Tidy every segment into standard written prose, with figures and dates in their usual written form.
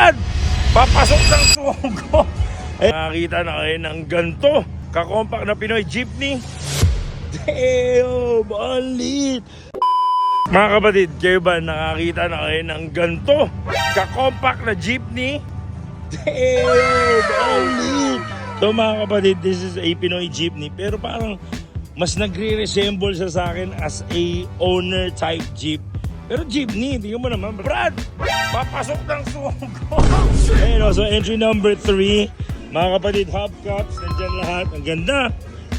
Brad, papasok ng sugo. Nakakita na kayo ng ganito kakompak na Pinoy jeepney. Damn, balit. Mga kapatid, kayo ba nakakita na kayo ng ganito kakompak na jeepney? Damn, balit. So mga kapatid, this is a Pinoy jeepney, pero parang mas nagre-resemble siya sa akin as a owner type jeep. Pero jeepney, tingnan mo naman, Brad, papasok ng sugo. Ayun, so entry number 3, mga kapatid, hubcaps, nandyan lahat, ang ganda.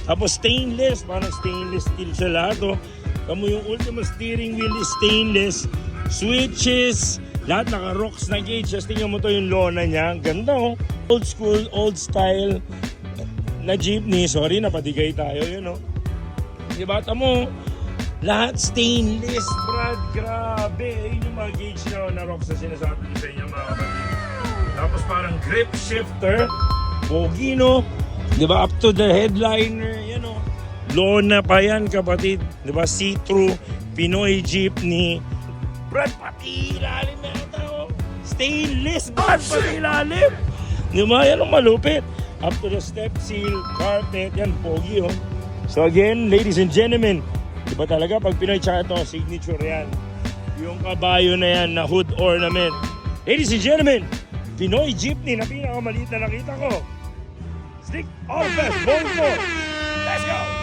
Tapos stainless, parang stainless steel siya lahat. Oh. Kamu yung ultimate steering wheel is stainless, switches, lahat naka-rocks na gauge. Just tingnan mo to yung lona niya, ang ganda. Oh. Old school, old style na jeepney. Sorry, napadigay tayo, yun oh. Diba, tamo, lahat stainless, Brad, grabe. Ayun yung mga gauge na rocks na sinasabi ko sa inyo, mga kapatid. Tapos parang grip shifter, pogi, no? Diba, up to the headliner, yan o. Lona pa yan, kapatid. Diba, see-through, Pinoy jeepney. Brad, pati ilalim na ito, oh. Stainless, Brad, pati ilalim. Diba, yan ang malupit. Up to the step seal, carpet, yan, pogi, oh. So again, ladies and gentlemen, di ba talaga pag Pinoy tsaka ito, signature yan. Yung kabayo na yan na hood ornament. Ladies and gentlemen, Pinoy jeepney na pinakamaliit na nakita ko. Stick all best, Volvo. Let's go!